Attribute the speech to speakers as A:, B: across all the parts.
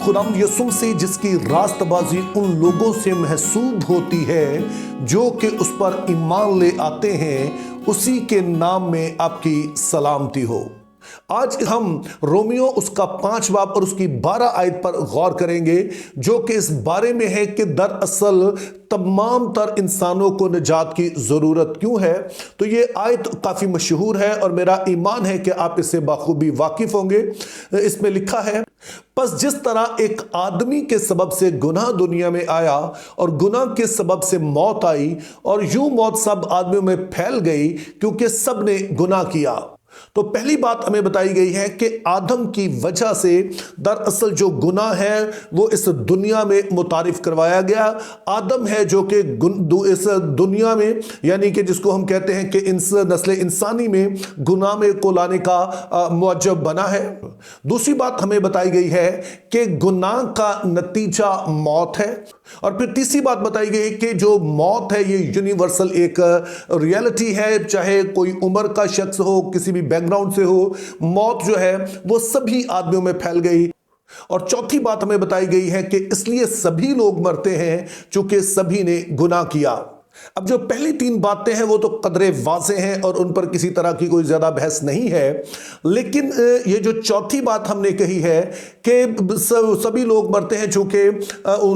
A: खुदाम यसुम से जिसकी रास्तबाजी उन लोगों से महसूब होती है जो कि उस पर ईमान ले आते हैं, उसी के नाम में आपकी सलामती हो। आज हम रोमियो उसका 5 बाब और उसकी 12 आयत पर गौर करेंगे, जो कि इस बारे में है कि दरअसल तमाम तर इंसानों को निजात की जरूरत क्यों है। तो ये आयत काफी मशहूर है और मेरा ईमान है कि आप इससे बाखूबी वाकिफ होंगे। इसमें लिखा है, बस जिस तरह एक आदमी के सबब से गुनाह दुनिया में आया और गुनाह के सबब से मौत आई, और यूं मौत सब आदमियों में फैल गई क्योंकि सब ने गुनाह किया। तो पहली बात हमें बताई गई है कि आदम की वजह से दरअसल जो गुनाह है वो इस दुनिया में मुतारिफ करवाया गया। आदम है जो कि इस दुनिया में, यानी कि जिसको हम कहते हैं कि इंस नस्ल इंसानी में गुनाह में को लाने का मुअज्जब बना है। दूसरी बात हमें बताई गई है कि गुनाह का नतीजा मौत है। और फिर तीसरी बात बताई गई कि जो मौत है ये यूनिवर्सल एक रियलिटी है, चाहे कोई उम्र का शख्स हो, किसी भी बैकग्राउंड से हो, मौत जो है वो सभी आदमियों में फैल गई। और चौथी बात हमें बताई गई है कि इसलिए सभी लोग मरते हैं चूंकि सभी ने गुनाह किया। अब जो पहली 3 बातें हैं वो तो कदरे वाज़ेह हैं और उन पर किसी तरह की कोई ज्यादा बहस नहीं है, लेकिन ये जो चौथी बात हमने कही है कि सभी लोग मरते हैं चूंकि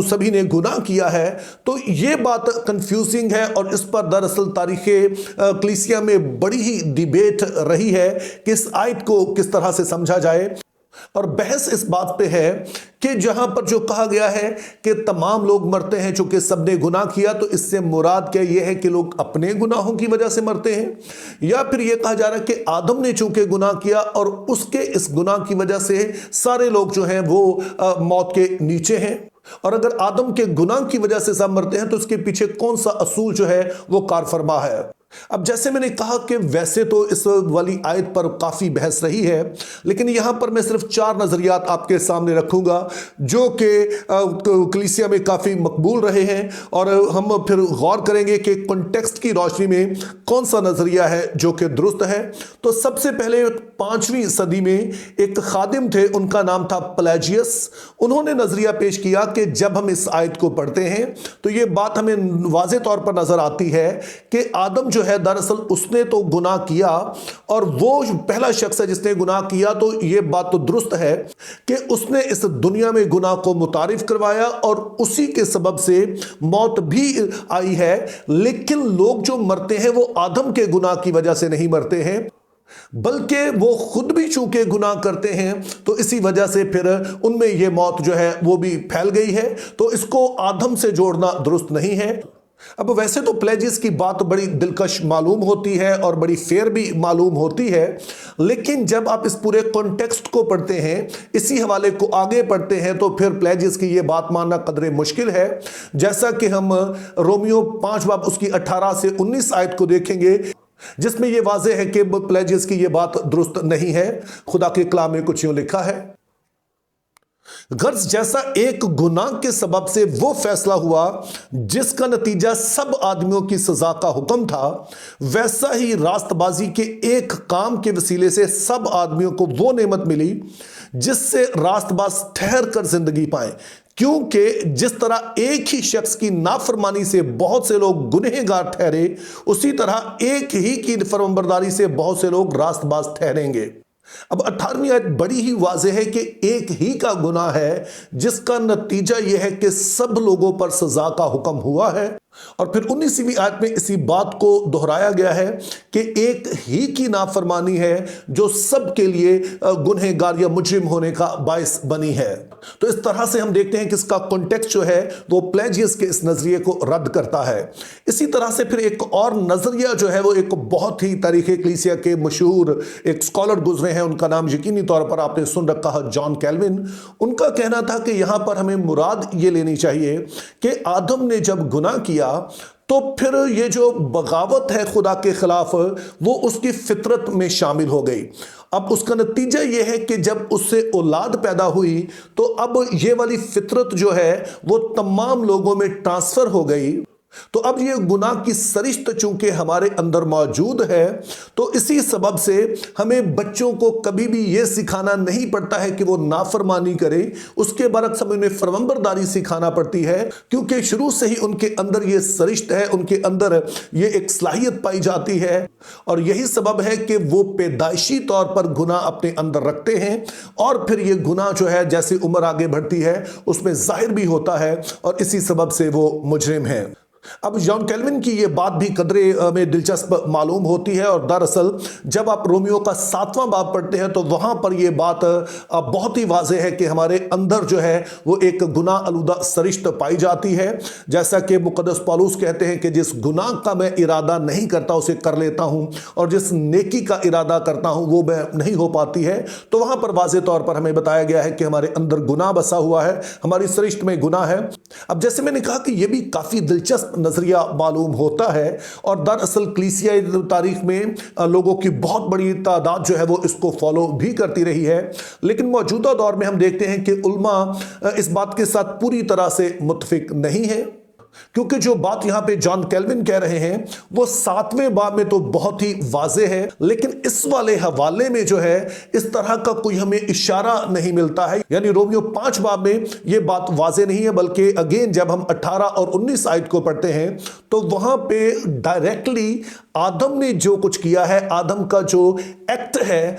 A: सभी ने गुनाह किया है, तो ये बात कंफ्यूजिंग है और इस पर दरअसल तारीख़ कलीसिया में बड़ी ही डिबेट रही है कि इस आयत को किस तरह से समझा जाए। और बहस इस बात पे है कि जहां पर जो कहा गया है कि तमाम लोग मरते हैं चूंकि सबने गुनाह किया, तो इससे मुराद क्या ये है कि लोग अपने गुनाहों की वजह से मरते हैं, या फिर यह कहा जा रहा है कि आदम ने चूंकि गुनाह किया और उसके इस गुनाह की वजह से सारे लोग जो हैं वो मौत के नीचे हैं। और अगर आदम के गुनाह की वजह से सब मरते हैं तो इसके पीछे कौन सा असूल जो है वो कार फरमा है। अब जैसे मैंने कहा कि वैसे तो इस वाली आयत पर काफी बहस रही है, लेकिन यहां पर मैं सिर्फ 4 नजरियात आपके सामने रखूंगा जो कि कलीसिया में काफी मकबूल रहे हैं, और हम फिर गौर करेंगे कि कॉन्टेक्स्ट की रोशनी में कौन सा नजरिया है जो कि दुरुस्त है। तो सबसे पहले 5वीं सदी में एक खादिम थे, उनका नाम था पेलाजियस। उन्होंने नजरिया पेश किया कि जब हम इस आयत को पढ़ते हैं तो यह बात हमें वाज़े तौर पर नजर आती है कि आदम है दरअसल उसने तो गुनाह किया और वो पहला शख्स है जिसने गुनाह किया। तो यह बात तो दुरुस्त है कि उसने इस दुनिया में गुनाह को मुतारिफ करवाया और उसी के सबब से मौत भी आई है। लेकिन लोग जो मरते हैं वो आदम के गुनाह की वजह से नहीं मरते हैं, बल्कि वो खुद भी चूंकि गुनाह करते हैं, तो इसी वजह से फिर उनमें यह मौत जो है वो भी फैल गई है। तो इसको आदम से जोड़ना दुरुस्त नहीं है। अब वैसे तो प्लेजिस की बात बड़ी दिलकश मालूम होती है और बड़ी फेयर भी मालूम होती है, लेकिन जब आप इस पूरे कॉन्टेक्स्ट को पढ़ते हैं, इसी हवाले को आगे पढ़ते हैं, तो फिर प्लेजिस की यह बात मानना कदरे मुश्किल है। जैसा कि हम रोमियो 5 बाब उसकी 18 से 19 आयत को देखेंगे, जिसमें यह वाज़ेह है कि प्लेजिस की यह बात दुरुस्त नहीं है। खुदा के कलाम में कुछ यूं लिखा है, गर्ज जैसा एक गुनाह के सबब से वो फैसला हुआ जिसका नतीजा सब आदमियों की सजा का हुक्म था, वैसा ही रास्तबाजी के एक काम के वसीले से सब आदमियों को वो नेमत मिली जिससे रास्तबाज ठहर कर जिंदगी पाए। क्योंकि जिस तरह एक ही शख्स की नाफरमानी से बहुत से लोग गुनहगार ठहरे, उसी तरह एक ही की फरमाबरदारी से बहुत से लोग रास्तबाज ठहरेंगे। अब 18वीं आयत बड़ी ही वाज़ेह है कि एक ही का गुनाह है जिसका नतीजा यह है कि सब लोगों पर सजा का हुक्म हुआ है। और फिर 19वीं आयत में इसी बात को दोहराया गया है कि एक ही की नाफरमानी है जो सब के लिए गुनहगार या मुजरिम होने का बायस बनी है। तो इस तरह से हम देखते हैं कि इसका कॉन्टेक्स्ट जो है वो प्लेजियस के इस नजरिए को रद्द करता है। इसी तरह से फिर एक और नजरिया जो है वो एक बहुत ही तारीख़ कलीसिया के मशहूर एक स्कॉलर गुजरे हैं, उनका नाम यकीनी तौर पर आपने सुन रखा है, जॉन कैल्विन। उनका कहना था कि यहां पर हमें मुराद ये लेनी चाहिए कि आदम ने जब गुनाह किया तो फिर ये जो बगावत है खुदा के खिलाफ वो उसकी फितरत में शामिल हो गई। अब उसका नतीजा ये है कि जब उससे औलाद पैदा हुई तो अब ये वाली फितरत जो है वो तमाम लोगों में ट्रांसफर हो गई तो अब ये गुनाह की सरिश्त चूंकि हमारे अंदर मौजूद है, तो इसी सबब से हमें बच्चों को कभी भी ये सिखाना नहीं पड़ता है कि वो नाफरमानी करें। उसके बरक्स हमें उन्हें फरमाबरदारी सिखाना पड़ती है, क्योंकि शुरू से ही उनके अंदर ये सरिश्त है, उनके अंदर ये एक सलाहियत पाई जाती है। और यही सबब है कि वो पैदाइशी तौर पर गुनाह अपने अंदर रखते हैं, और फिर ये गुनाह जो है जैसे उम्र आगे बढ़ती है उसमें जाहिर भी होता है, और इसी सबब से वो मुजरिम है। अब जॉन कैल्विन की ये बात भी कदरे में दिलचस्प मालूम होती है, और दरअसल जब आप रोमियो का 7वां बाब पढ़ते हैं तो वहां पर यह बात बहुत ही वाज़ेह है कि हमारे अंदर जो है वो एक गुनाह आलूदा सरिश्त पाई जाती है। जैसा कि मुकद्दस पौलुस कहते हैं कि जिस गुनाह का मैं इरादा नहीं करता उसे कर लेता हूं, और जिस नेकी का इरादा करता हूं वो मैं नहीं हो पाती है। तो वहां पर वाज़ेह तौर पर हमें बताया गया है कि हमारे अंदर गुनाह बसा हुआ है, हमारी सरिश्त में गुनाह है। अब जैसे मैंने कहा कि यह भी काफ़ी दिलचस्प नजरिया मालूम होता है, और दरअसल कलीसियाई तारीख में लोगों की बहुत बड़ी तादाद जो है वो इसको फॉलो भी करती रही है। लेकिन मौजूदा दौर में हम देखते हैं कि उल्मा इस बात के साथ पूरी तरह से मुत्फिक नहीं है, क्योंकि जो बात यहां पे जॉन कैल्विन कह रहे हैं वो 7वें बाब में तो बहुत ही वाज़ेह है, लेकिन इस वाले हवाले में जो है इस तरह का कोई हमें इशारा नहीं मिलता है। यानी रोमियो 5 बाब में ये बात वाज़ेह नहीं है, बल्कि अगेन जब हम 18 और 19 आयत को पढ़ते हैं तो वहां पे डायरेक्टली आदम ने जो कुछ किया है, आदम का जो एक्ट है,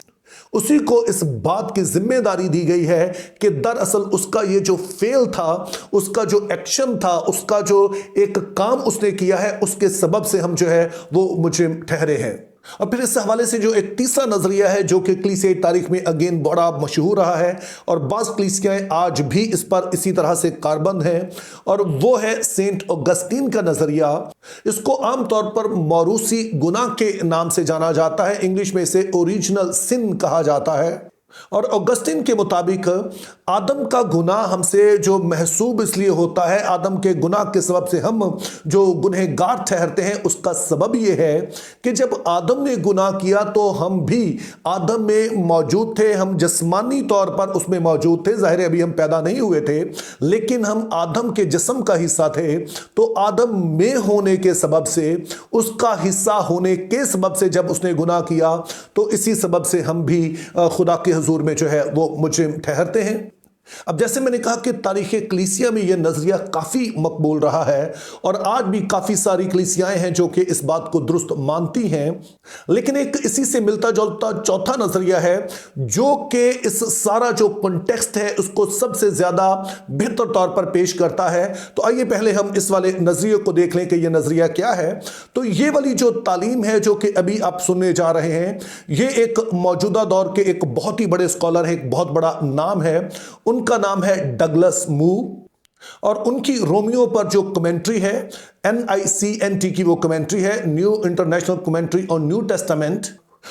A: उसी को इस बात की जिम्मेदारी दी गई है कि दरअसल उसका ये जो फेल था, उसका जो एक्शन था, उसका जो एक काम उसने किया है, उसके सबब से हम जो है वो मुजरिम ठहरे हैं। और फिर इस हवाले से जो एक तीसरा नजरिया है जो कि कलीसियाई तारीख में अगेन बड़ा मशहूर रहा है, और बाज़ कलीसियाएं आज भी इस पर इसी तरह से कारबंद हैं, और वो है सेंट ऑगस्टीन का नजरिया। इसको आमतौर पर मौरूसी गुनाह के नाम से जाना जाता है, इंग्लिश में इसे ओरिजिनल सिन कहा जाता है। और ऑगस्टीन के मुताबिक आदम का गुनाह हमसे जो महसूब इसलिए होता है, आदम के गुनाह के सबब से हम जो गुनहगार ठहरते हैं, उसका सबब यह है कि जब आदम ने गुनाह किया तो हम भी आदम में मौजूद थे, हम जिस्मानी तौर पर उसमें मौजूद थे। ज़ाहिर है अभी हम पैदा नहीं हुए थे, लेकिन हम आदम के जिस्म का हिस्सा थे। तो आदम में होने के सबब से, उसका हिस्सा होने के सबब से जब उसने गुनाह किया, तो इसी सबब से हम भी खुदा के हुजूर में जो है वो मुजरिम ठहरते हैं। अब जैसे मैंने कहा कि तारीख़ कलीसिया में यह नज़रिया काफ़ी मकबूल रहा है, और आज भी काफ़ी सारी कलीसियाएं हैं जो कि इस बात को दुरुस्त मानती हैं। लेकिन एक इसी से मिलता जुलता चौथा नज़रिया है जो कि इस सारा जो कॉन्टेक्स्ट है उसको सबसे ज़्यादा बेहतर तौर पर पेश करता है। तो आइए पहले हम इस वाले नज़रिए को देख लें कि यह नज़रिया क्या है। तो ये वाली जो तालीम है जो कि अभी आप सुनने जा रहे हैं, ये एक मौजूदा दौर के एक बहुत ही बड़े स्कॉलर है, एक बहुत बड़ा नाम है, उनका नाम है डगलस मू, और उनकी रोमियो पर जो कमेंट्री है, NICNT की वो कमेंट्री है, new international commentary on new testament.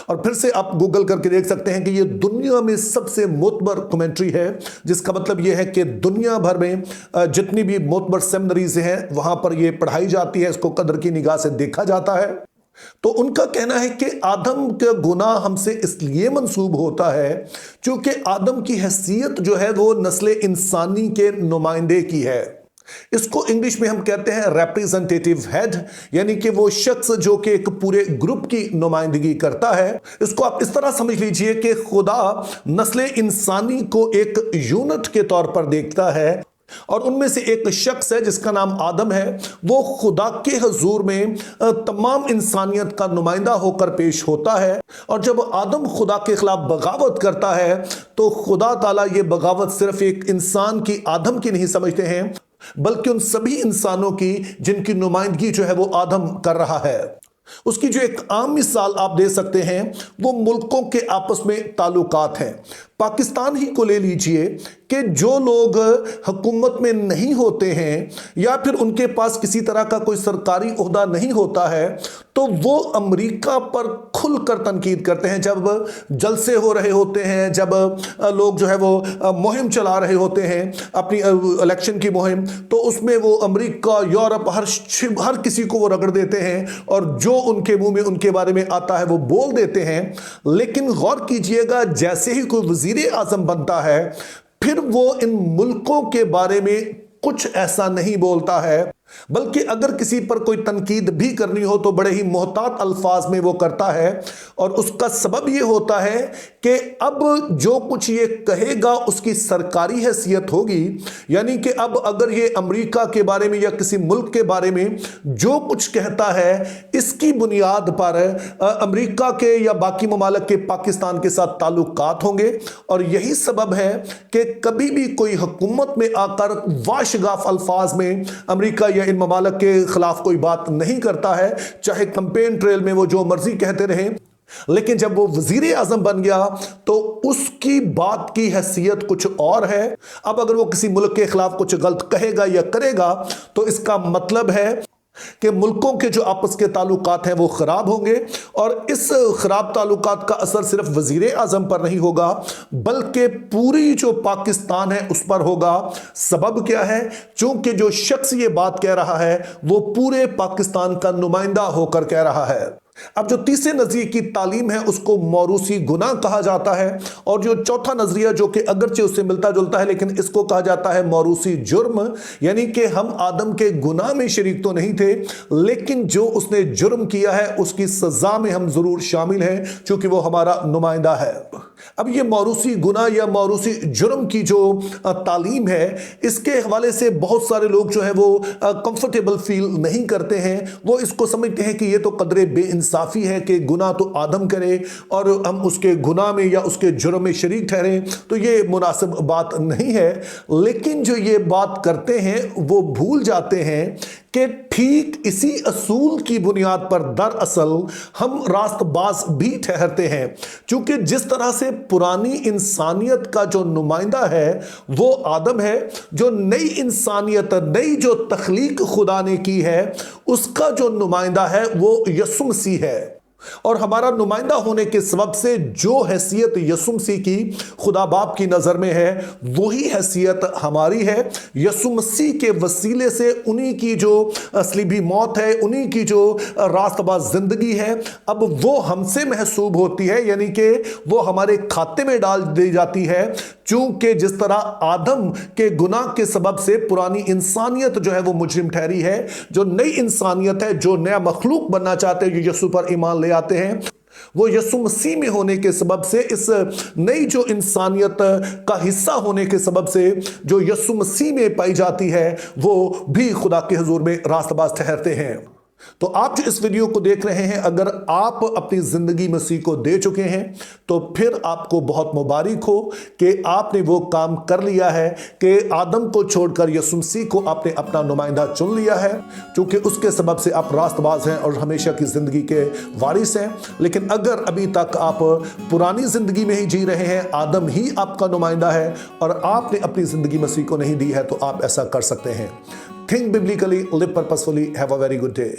A: और फिर से आप गूगल करके देख सकते हैं कि ये दुनिया में सबसे मोतबर कमेंट्री है, जिसका मतलब ये है कि दुनिया भर में जितनी भी मोतबर सेमिनरीज हैं वहां पर ये पढ़ाई जाती है, इसको कदर की निगाह से देखा जाता है। तो उनका कहना है कि आदम का गुनाह हमसे इसलिए मंसूब होता है क्योंकि आदम की हैसियत जो है वो नस्ल इंसानी के नुमाइंदे की है। इसको इंग्लिश में हम कहते हैं रिप्रेजेंटेटिव हेड, यानी कि वो शख्स जो कि एक पूरे ग्रुप की नुमाइंदगी करता है। इसको आप इस तरह समझ लीजिए कि खुदा नस्ल इंसानी को एक यूनिट के तौर पर देखता है, और उनमें से एक शख्स है जिसका नाम आदम है, वो खुदा के हुजूर में तमाम इंसानियत का नुमाइंदा होकर पेश होता है। और जब आदम खुदा के खिलाफ बगावत करता है तो खुदा ताला ये बगावत सिर्फ एक इंसान की, आदम की नहीं समझते हैं, बल्कि उन सभी इंसानों की जिनकी नुमाइंदगी जो है वो आदम कर रहा है। उसकी जो एक आम मिसाल आप दे सकते हैं वो मुल्कों के आपस में ताल्लुकात हैं। पाकिस्तान ही को ले लीजिए कि जो लोग हुकूमत में नहीं होते हैं या फिर उनके पास किसी तरह का कोई सरकारी ओहदा नहीं होता है, तो वो अमेरिका पर खुलकर तनकीद करते हैं। जब जलसे हो रहे होते हैं, जब लोग जो है वो मुहिम चला रहे होते हैं अपनी इलेक्शन की मुहिम, तो उसमें वो अमेरिका, यूरोप, हर किसी को वो रगड़ देते हैं, और जो उनके मुंह में उनके बारे में आता है वो बोल देते हैं। लेकिन गौर कीजिएगा, जैसे ही कोई वजीर आजम बनता है, फिर वो इन मुल्कों के बारे में कुछ ऐसा नहीं बोलता है बल्कि अगर किसी पर कोई तनकीद भी करनी हो तो बड़े ही मोहतात अल्फाज में वो करता है। और उसका सबब ये होता है कि अब जो कुछ ये कहेगा उसकी सरकारी हैसियत होगी, यानी कि अब अगर ये अमेरिका के बारे में या किसी मुल्क के बारे में जो कुछ कहता है, इसकी बुनियाद पर अमेरिका के या बाकी ममालिक के पाकिस्तान के साथ ताल्लुकात होंगे। और यही सबब है कि कभी भी कोई हुकूमत में आकर वाशगाफ अल्फाज में अमेरिका या इन ममालिक के खिलाफ कोई बात नहीं करता है, चाहे कैंपेन ट्रेल में वो जो मर्जी कहते रहे। लेकिन जब वो वजीर आजम बन गया तो उसकी बात की हैसियत कुछ और है। अब अगर वो किसी मुल्क के खिलाफ कुछ गलत कहेगा या करेगा तो इसका मतलब है कि मुल्कों के जो आपस के ताल्लुकात हैं वो खराब होंगे। और इस खराब ताल्लुकात का असर सिर्फ वजीर आजम पर नहीं होगा बल्कि पूरी जो पाकिस्तान है उस पर होगा। सबब क्या है? चूंकि जो शख्स ये बात कह रहा है वो पूरे पाकिस्तान का नुमाइंदा होकर कह रहा है। अब जो तीसरे नजरिए की तालीम है उसको मौरूसी गुनाह कहा जाता है। और जो चौथा नजरिया जो कि अगरचे उससे मिलता जुलता है लेकिन इसको कहा जाता है मौरूसी जुर्म, यानी कि हम आदम के गुनाह में शरीक तो नहीं थे लेकिन जो उसने जुर्म किया है उसकी सजा में हम जरूर शामिल हैं क्योंकि वो हमारा नुमाइंदा है। अब ये मौरूसी गुनाह या मौरूसी जुर्म की जो तालीम है इसके हवाले से बहुत सारे लोग जो है वो कंफर्टेबल फील नहीं करते हैं। वो इसको समझते हैं कि ये तो कदरे बेइंसाफी है कि गुनाह तो आदम करे और हम उसके गुनाह में या उसके जुर्म में शरीक ठहरें, तो ये मुनासिब बात नहीं है। लेकिन जो ये बात करते हैं वो भूल जाते हैं कि ठीक इसी असूल की बुनियाद पर दरअसल हम रास्तबाज भी ठहरते हैं। क्योंकि जिस तरह से पुरानी इंसानियत का जो नुमाइंदा है वो आदम है, जो नई इंसानियत नई जो तख्लीक खुदा ने की है उसका जो नुमाइंदा है वो यसु मसीह है। और हमारा नुमाइंदा होने के सबब से जो हैसियत यसु मसीह की खुदा बाप की नज़र में है वही हैसियत हमारी है। यसु मसीह के वसीले से उन्हीं की जो असलीबी मौत है, उन्हीं की जो रास्तबाज ज़िंदगी है, अब वो हमसे महसूब होती है, यानी कि वो हमारे खाते में डाल दी जाती है। चूंकि जिस तरह आदम के गुनाह के सबब से पुरानी इंसानियत जो है वो मुजरिम ठहरी है, जो नई इंसानियत है, जो नया मखलूक बनना चाहते हैं, जो यसु पर ईमान ले आते हैं, वो यसु मसीह में होने के सबब से, इस नई जो इंसानियत का हिस्सा होने के सबब से जो यसु मसीह में पाई जाती है वो भी खुदा के हुजूर में रास्तबाज ठहरते हैं। तो आप जो इस वीडियो को देख रहे हैं, अगर आप अपनी जिंदगी मसीह को दे चुके हैं तो फिर आपको बहुत मुबारक हो कि आपने वो काम कर लिया है कि आदम को छोड़कर यसु मसीह को आपने अपना नुमाइंदा चुन लिया है, क्योंकि उसके सबब से आप रास्तबाज हैं और हमेशा की जिंदगी के वारिस हैं। लेकिन अगर अभी तक आप पुरानी जिंदगी में ही जी रहे हैं, आदम ही आपका नुमाइंदा है और आपने अपनी जिंदगी मसीह को नहीं दी है, तो आप ऐसा कर सकते हैं। Think biblically, live purposefully. Have a very good day.